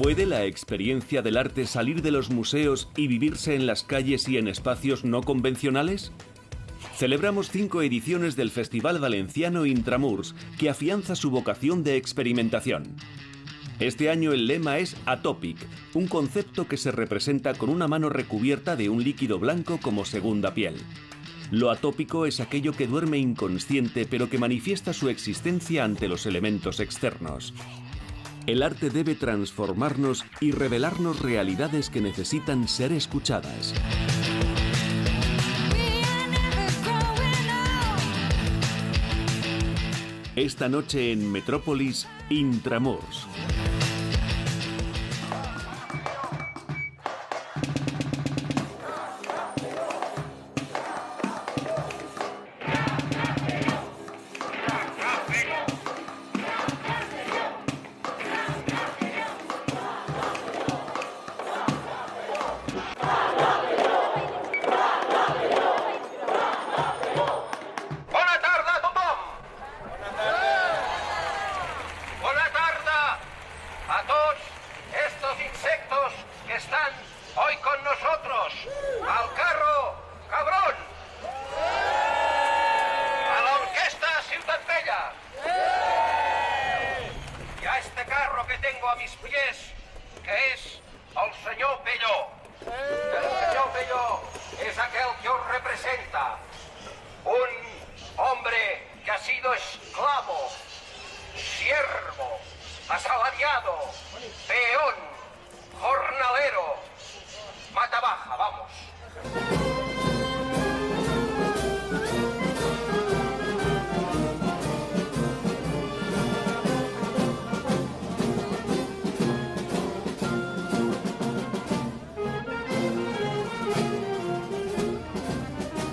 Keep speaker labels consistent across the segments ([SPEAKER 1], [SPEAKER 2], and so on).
[SPEAKER 1] ¿Puede la experiencia del arte salir de los museos y vivirse en las calles y en espacios no convencionales? Celebramos 5 ediciones del Festival Valenciano Intramurs, que afianza su vocación de experimentación. Este año el lema es Atopic, un concepto que se representa con una mano recubierta de un líquido blanco como segunda piel. Lo atópico es aquello que duerme inconsciente pero que manifiesta su existencia ante los elementos externos. El arte debe transformarnos y revelarnos realidades que necesitan ser escuchadas. Esta noche en Metrópolis, Intramurs.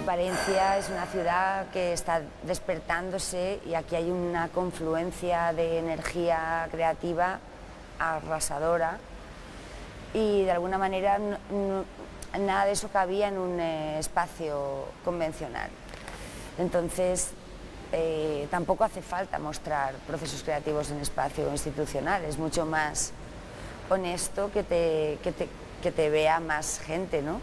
[SPEAKER 2] Valencia es una ciudad que está despertándose y aquí hay una confluencia de energía creativa arrasadora y de alguna manera nada de eso cabía en un espacio convencional. Entonces tampoco hace falta mostrar procesos creativos en espacio institucional, es mucho más honesto que te vea más gente, ¿no?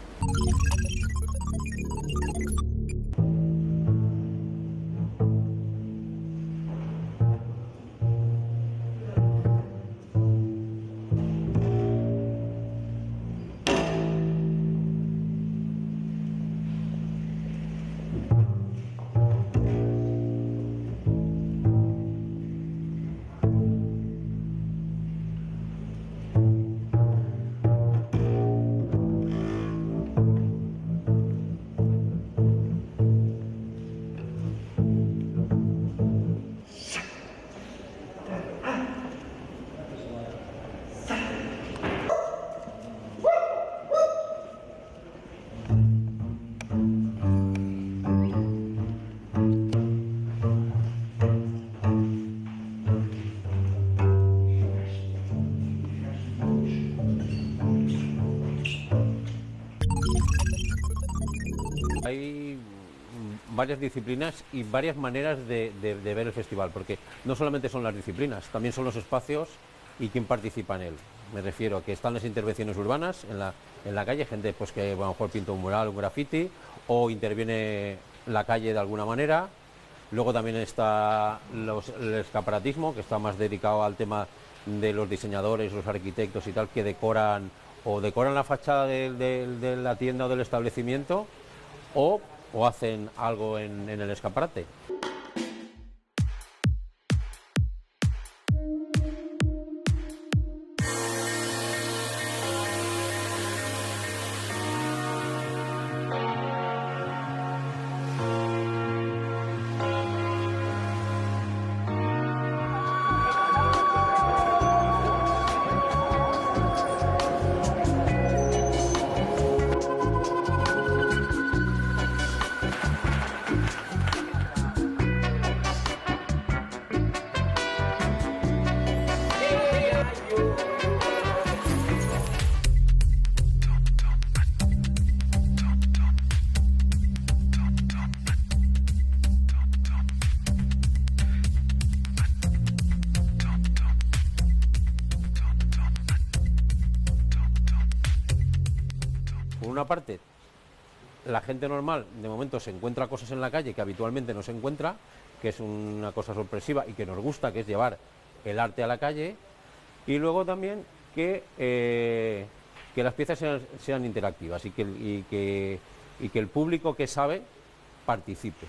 [SPEAKER 3] Hay varias disciplinas y varias maneras de ver el festival, porque no solamente son las disciplinas, también son los espacios y quién participa en él. Me refiero a que están las intervenciones urbanas en la calle, gente pues que a lo mejor pinta un mural, un graffiti, o interviene la calle de alguna manera. Luego también está el escaparatismo, que está más dedicado al tema de los diseñadores, los arquitectos y tal, que decoran la fachada de la tienda o del establecimiento, o hacen algo en el escaparate. una parte, la gente normal de momento se encuentra cosas en la calle que habitualmente no se encuentra, que es una cosa sorpresiva y que nos gusta, que es llevar el arte a la calle, y luego también que las piezas sean interactivas y que el público que sabe participe.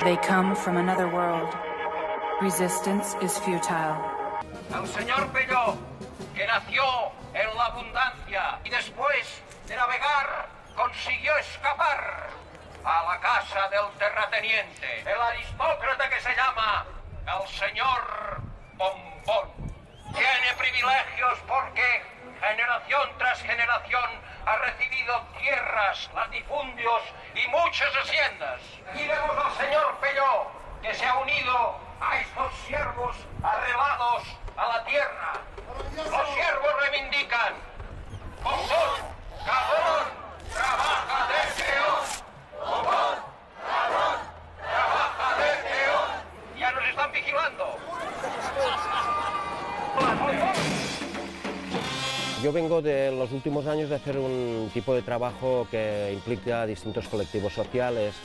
[SPEAKER 4] They come from another world. Resistance is futile.
[SPEAKER 5] Al señor Pelló, que nació en la abundancia y después de navegar consiguió escapar a la casa del terrateniente, el aristócrata que se llama el señor Bombón. Tiene privilegios porque generación tras generación ha recibido tierras, latifundios y muchas haciendas. Y vemos al señor Pelló, que se ha unido a estos siervos arrelados a la tierra. Los siervos reivindican: Bombón, cabrón, trabaja de peón. Bombón, cabrón, trabaja de peón. Ya nos están vigilando.
[SPEAKER 6] Yo vengo de los últimos años de hacer un tipo de trabajo que implica distintos colectivos sociales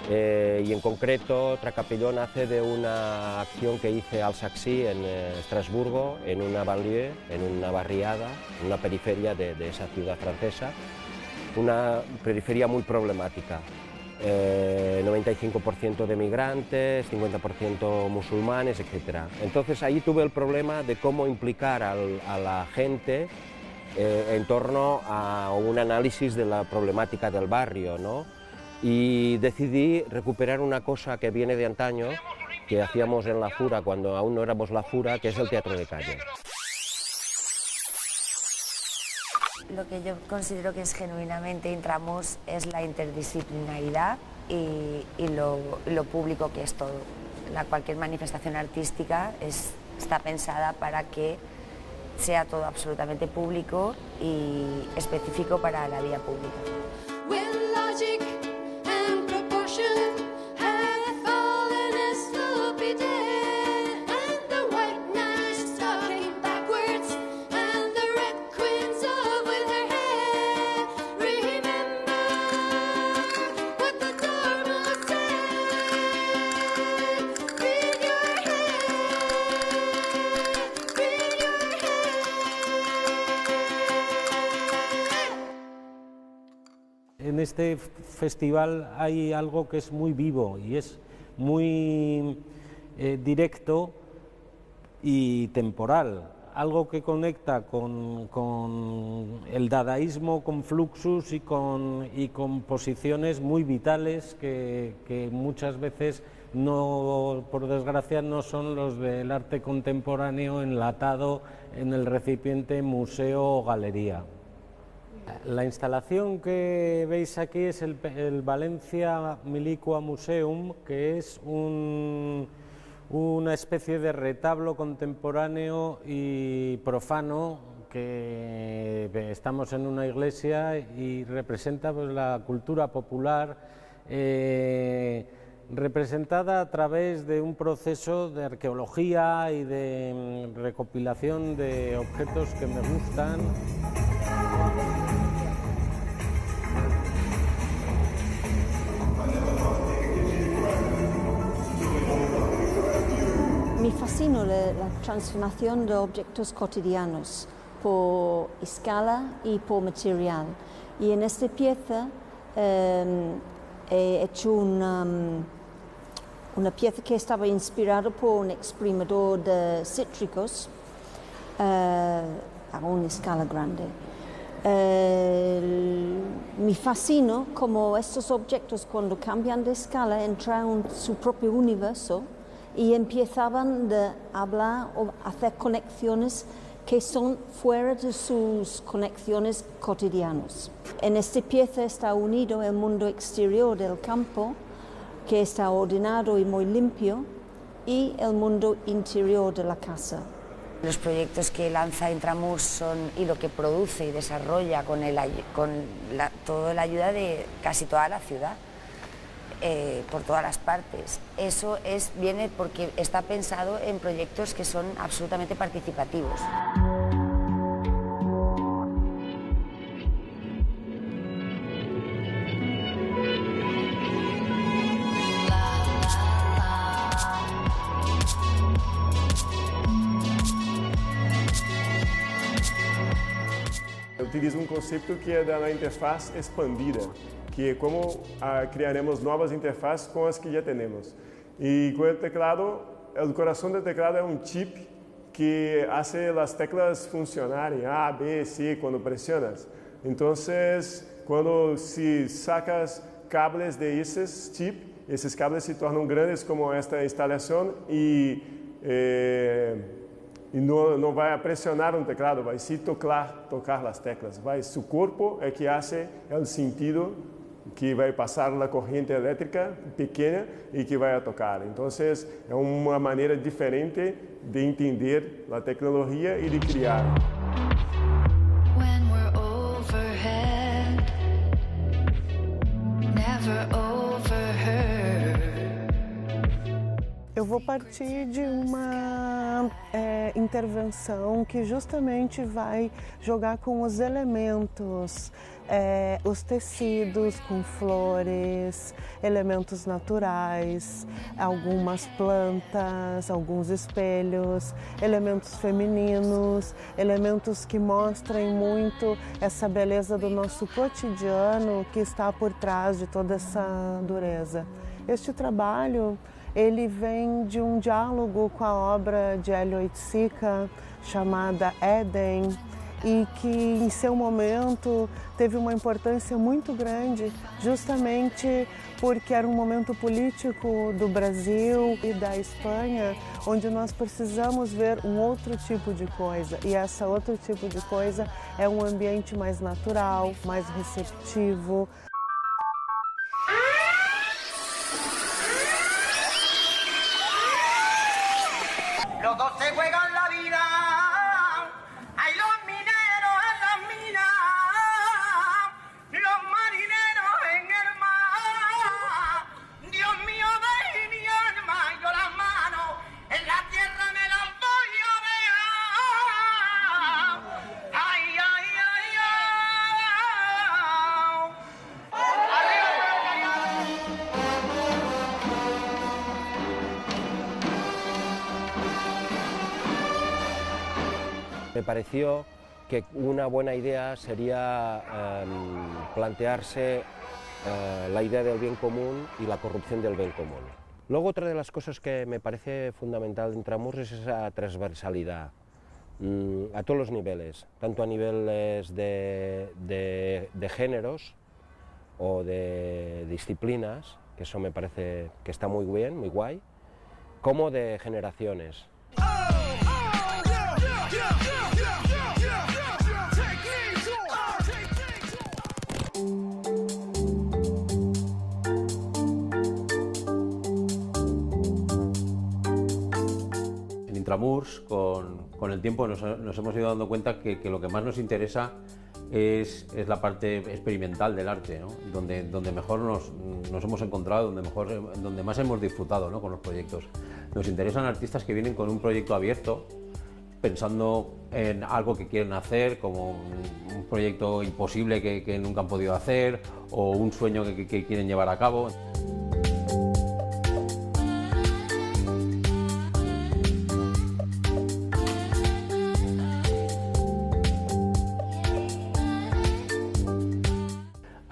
[SPEAKER 6] y en concreto Tracapelló nace de una acción que hice al Saxí en Estrasburgo, en una banlieue, en una barriada, en una periferia de esa ciudad francesa, una periferia muy problemática. 95% de migrantes, 50% musulmanes, etc. Entonces ahí tuve el problema de cómo implicar a la gente en torno a un análisis de la problemática del barrio, ¿no? Y decidí recuperar una cosa que viene de antaño, que hacíamos en la Fura cuando aún no éramos la Fura, que es el teatro de calle.
[SPEAKER 2] Lo que yo considero que es genuinamente Intramuros es la interdisciplinaridad y lo público que es todo. Cualquier manifestación artística está pensada para que sea todo absolutamente público y específico para la vía pública.
[SPEAKER 7] En este festival hay algo que es muy vivo y es muy directo y temporal, algo que conecta con el dadaísmo, con Fluxus y con posiciones muy vitales que muchas veces, no, por desgracia, no son los del arte contemporáneo enlatado en el recipiente museo o galería. La instalación que veis aquí es el Valencia Miliqua Museum, que es una especie de retablo contemporáneo y profano, que estamos en una iglesia y representa pues, la cultura popular representada a través de un proceso de arqueología y de recopilación de objetos que me gustan.
[SPEAKER 8] Me fascina la transformación de objetos cotidianos por escala y por material. Y en esta pieza he hecho una pieza que estaba inspirada por un exprimidor de cítricos a una escala grande. Me fascina cómo estos objetos, cuando cambian de escala, entran en su propio universo y empezaban a hablar o hacer conexiones que son fuera de sus conexiones cotidianas. En esta pieza está unido el mundo exterior del campo, que está ordenado y muy limpio, y el mundo interior de la casa.
[SPEAKER 2] Los proyectos que lanza Intramurs son, y lo que produce y desarrolla con toda la ayuda de casi toda la ciudad, por todas las partes. Eso viene porque está pensado en proyectos que son absolutamente participativos.
[SPEAKER 9] Utilizo um conceito que é da interface expandida, que é como criaremos novas interfaces com as que já temos. E com o teclado, o coração do teclado é um chip que faz as teclas funcionarem, A, B, C, quando pressionas. Então, quando se sacas cables de esses chips, esses cables se tornam grandes como esta instalação e não vai pressionar um teclado, vai se tocar as teclas. Seu corpo é que faz o sentido que vai passar a corrente elétrica pequena e que vai tocar. Então, é uma maneira diferente de entender a tecnologia e de criar.
[SPEAKER 10] When we're overhead, never overheard.
[SPEAKER 11] Eu vou partir de uma intervenção que justamente vai jogar com os elementos, os tecidos com flores, elementos naturais, algumas plantas, alguns espelhos, elementos femininos, elementos que mostrem muito essa beleza do nosso cotidiano que está por trás de toda essa dureza. Este trabalho ele vem de um diálogo com a obra de Hélio Oiticica, chamada Éden, e que em seu momento teve uma importância muito grande, justamente porque era um momento político do Brasil e da Espanha, onde nós precisamos ver um outro tipo de coisa, e essa outro tipo de coisa é um ambiente mais natural, mais receptivo.
[SPEAKER 5] Los dos se juegan la vida, hay los mineros en las minas, los marineros en el mar. Dios mío, de mi alma, yo las manos en la tierra me las voy a dejar. Ay, ay, ay,
[SPEAKER 6] Me pareció que una buena idea sería plantearse la idea del bien común y la corrupción del bien común. Luego, otra de las cosas que me parece fundamental de Intramurs es esa transversalidad a todos los niveles, tanto a niveles de géneros o de disciplinas, que eso me parece que está muy bien, muy guay, como de generaciones.
[SPEAKER 3] En Intramurs, con el tiempo nos hemos ido dando cuenta que lo que más nos interesa es la parte experimental del arte, ¿no? donde mejor nos hemos encontrado, donde más hemos disfrutado, ¿no? Con los proyectos. Nos interesan artistas que vienen con un proyecto abierto, pensando en algo que quieren hacer, como un proyecto imposible que nunca han podido hacer, o un sueño que quieren llevar a cabo.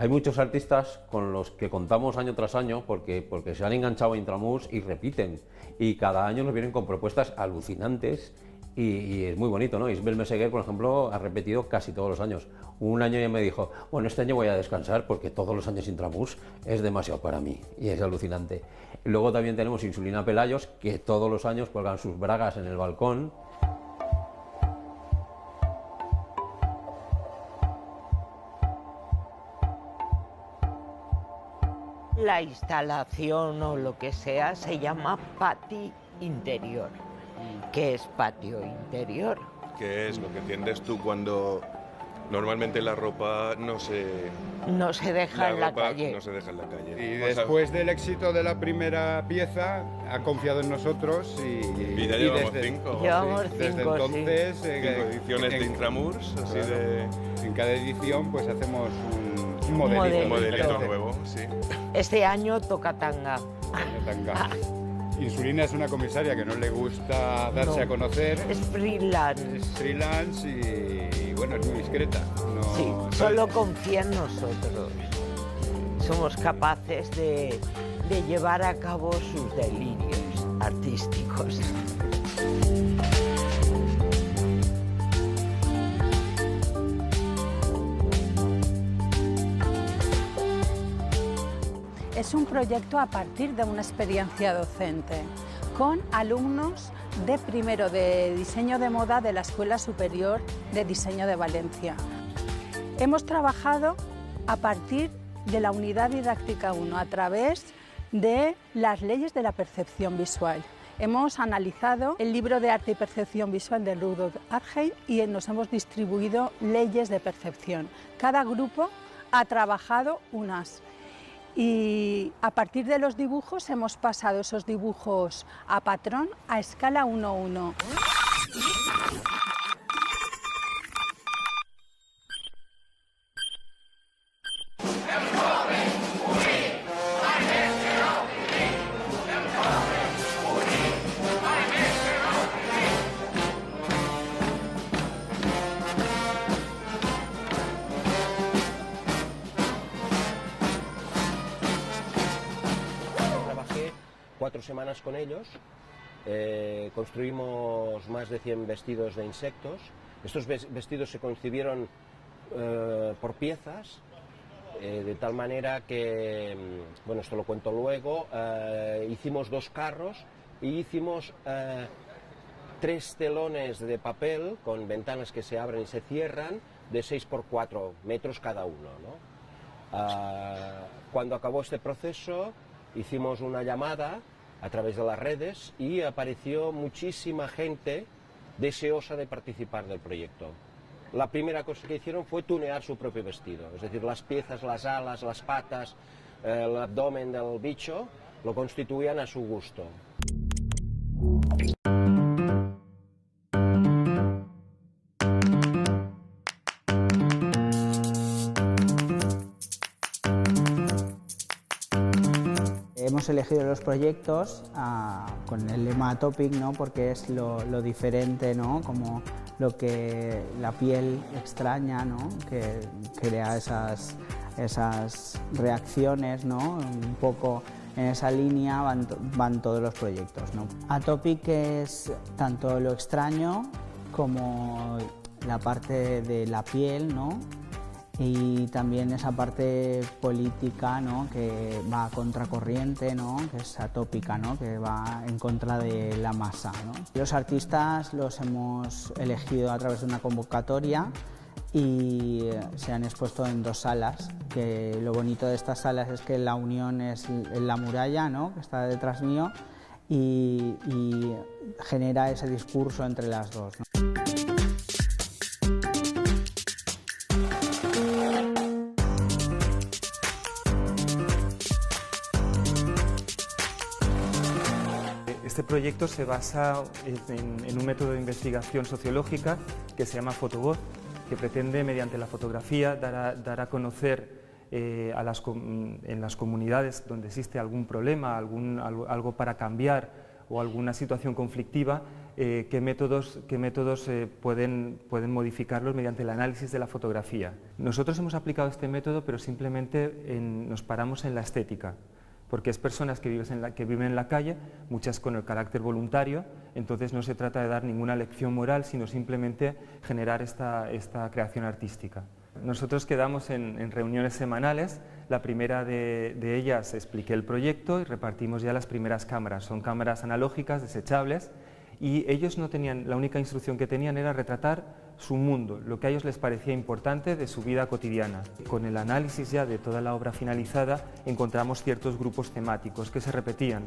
[SPEAKER 3] Hay muchos artistas con los que contamos año tras año porque se han enganchado a Intramurs y repiten, y cada año nos vienen con propuestas alucinantes y es muy bonito, ¿no? Isabel Meseguer, por ejemplo, ha repetido casi todos los años. Un año ya me dijo, bueno, este año voy a descansar porque todos los años Intramurs es demasiado para mí, y es alucinante. Luego también tenemos Insulina Pelayos, que todos los años cuelgan sus bragas en el balcón.
[SPEAKER 12] La instalación o lo que sea se llama patio interior. ¿Qué es patio interior?
[SPEAKER 13] ¿Qué es lo que entiendes tú cuando normalmente la ropa no se
[SPEAKER 12] deja en la calle?
[SPEAKER 13] No se deja en la calle.
[SPEAKER 14] Y después del éxito de la primera pieza, ha confiado en nosotros y
[SPEAKER 13] ya llevamos cinco.
[SPEAKER 14] Desde entonces,
[SPEAKER 13] cinco ediciones de Intramurs, así de...
[SPEAKER 14] En cada edición pues hacemos un modelito
[SPEAKER 13] nuevo, sí.
[SPEAKER 12] Este año toca tanga.
[SPEAKER 14] Insulina es una comisaria que no le gusta darse a conocer.
[SPEAKER 12] Es freelance.
[SPEAKER 14] Es freelance y bueno, es muy discreta.
[SPEAKER 12] Sí, solo confía en nosotros. Somos capaces de llevar a cabo sus delirios artísticos.
[SPEAKER 15] Es un proyecto a partir de una experiencia docente con alumnos de primero de diseño de moda de la Escuela Superior de Diseño de Valencia. Hemos trabajado a partir de la unidad didáctica 1 a través de las leyes de la percepción visual. Hemos analizado el libro de arte y percepción visual de Rudolf Arnheim y nos hemos distribuido leyes de percepción. Cada grupo ha trabajado unas. Y a partir de los dibujos hemos pasado esos dibujos a patrón a escala 1:1.
[SPEAKER 6] Trabajé 4 semanas con ellos, construimos más de 100 vestidos de insectos. Estos vestidos se concibieron por piezas, de tal manera que, bueno, esto lo cuento luego, hicimos 2 carros y hicimos 3 telones de papel con ventanas que se abren y se cierran de 6 por 4 metros cada uno, ¿no? Cuando acabó este proceso hicimos una llamada a través de las redes y apareció muchísima gente deseosa de participar del proyecto. La primera cosa que hicieron fue tunear su propio vestido, es decir, las piezas, las alas, las patas, el abdomen del bicho lo constituían a su gusto.
[SPEAKER 16] Hemos elegido los proyectos con el lema Atopic, ¿no? Porque es lo diferente, ¿no? Como lo que la piel extraña, ¿no? Que crea esas reacciones, ¿no? Un poco en esa línea van todos los proyectos, ¿no? Atopic es tanto lo extraño como la parte de la piel, ¿no? Y también esa parte política, ¿no? Que va a contracorriente, ¿no? Que es atópica, ¿no? Que va en contra de la masa, ¿no? Los artistas los hemos elegido a través de una convocatoria y se han expuesto en 2 salas, que lo bonito de estas salas es que la unión es en la muralla, ¿no? Que está detrás mío y genera ese discurso entre las dos, ¿no?
[SPEAKER 17] Este proyecto se basa en un método de investigación sociológica que se llama Fotovoz, que pretende, mediante la fotografía, dar a conocer en las comunidades donde existe algún problema, algo para cambiar o alguna situación conflictiva, qué métodos pueden modificarlos mediante el análisis de la fotografía. Nosotros hemos aplicado este método, pero simplemente nos paramos en la estética. porque es personas que viven en la calle, muchas con el carácter voluntario, entonces no se trata de dar ninguna lección moral, sino simplemente generar esta creación artística. Nosotros quedamos en reuniones semanales, la primera de ellas expliqué el proyecto y repartimos ya las primeras cámaras, son cámaras analógicas, desechables, y ellos no tenían, la única instrucción que tenían era retratar su mundo, lo que a ellos les parecía importante de su vida cotidiana. Con el análisis ya de toda la obra finalizada encontramos ciertos grupos temáticos que se repetían,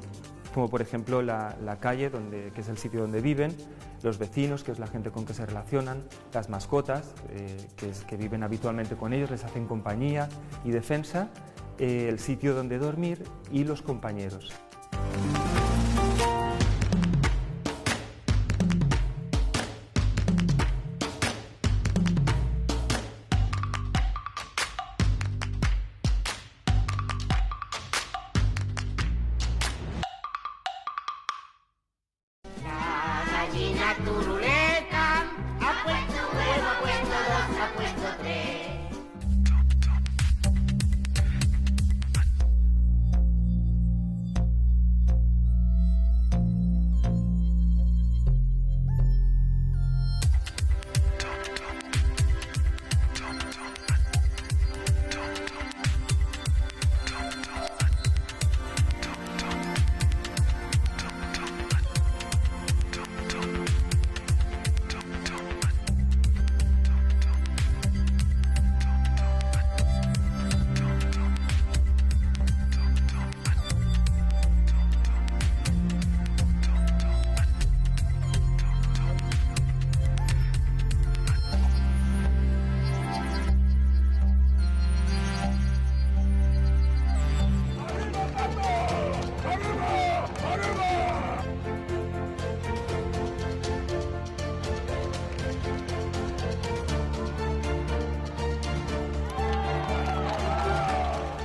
[SPEAKER 17] como por ejemplo la calle, que es el sitio donde viven, los vecinos, que es la gente con que se relacionan, las mascotas, que viven habitualmente con ellos, les hacen compañía y defensa, el sitio donde dormir y los compañeros.
[SPEAKER 10] Turuleta, ha puesto huevo, ha puesto dos, ha puesto tres.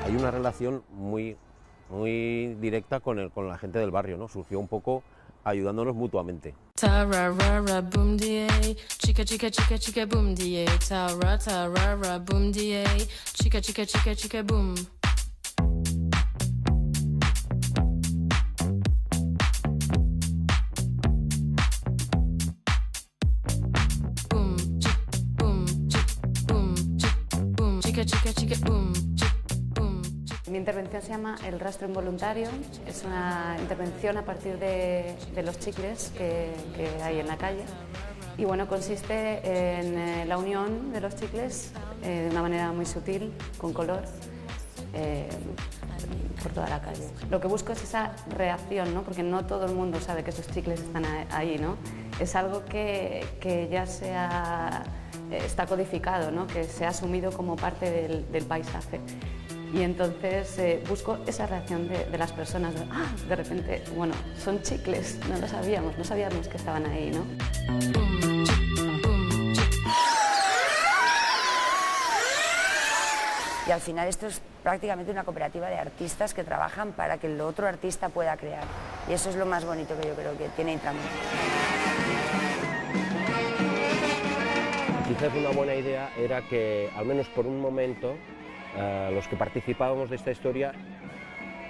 [SPEAKER 6] Hay una relación muy directa con la gente del barrio, ¿no? Surgió un poco ayudándonos mutuamente.
[SPEAKER 18] Ta-ra-ra-ra boom die, chica chica chica chica boom die, ta-ra-ra-ra boom die, chica chica chica chica boom. Boom, chick, boom, chick, boom, chick, boom, chica chica chica boom.
[SPEAKER 19] Mi intervención se llama El rastro involuntario, es una intervención a partir de los chicles que hay en la calle y bueno, consiste en la unión de los chicles de una manera muy sutil, con color, por toda la calle. Lo que busco es esa reacción, ¿no? Porque no todo el mundo sabe que esos chicles están ahí, ¿no? Es algo que ya está codificado, ¿no? Que se ha asumido como parte del paisaje. Y entonces busco esa reacción de las personas, de repente, bueno, son chicles, no lo sabíamos, no sabíamos que estaban ahí, ¿no?
[SPEAKER 2] Y al final esto es prácticamente una cooperativa de artistas que trabajan para que el otro artista pueda crear. Y eso es lo más bonito que yo creo que tiene Intramurs.
[SPEAKER 6] Quizás una buena idea era que, al menos por un momento, los que participábamos de esta historia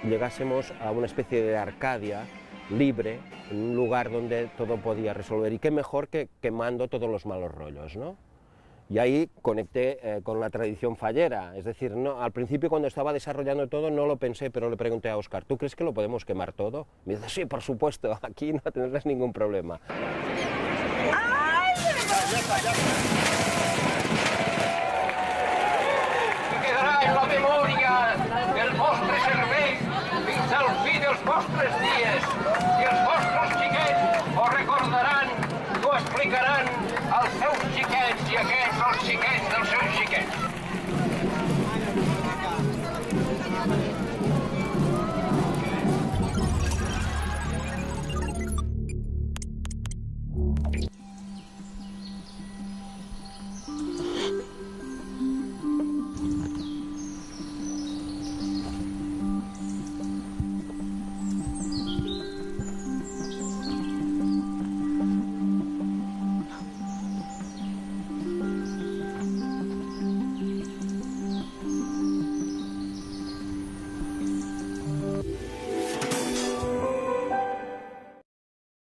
[SPEAKER 6] llegásemos a una especie de Arcadia libre, en un lugar donde todo podía resolver, y qué mejor que quemando todos los malos rollos, ¿no? Y ahí conecté con la tradición fallera, es decir, no, al principio cuando estaba desarrollando todo no lo pensé, pero le pregunté a Óscar, ¿tú crees que lo podemos quemar todo? Me dice, sí, por supuesto, aquí no tendrás ningún problema.
[SPEAKER 5] Quedarà en la memòria del vostre cervell fins al fi dels vostres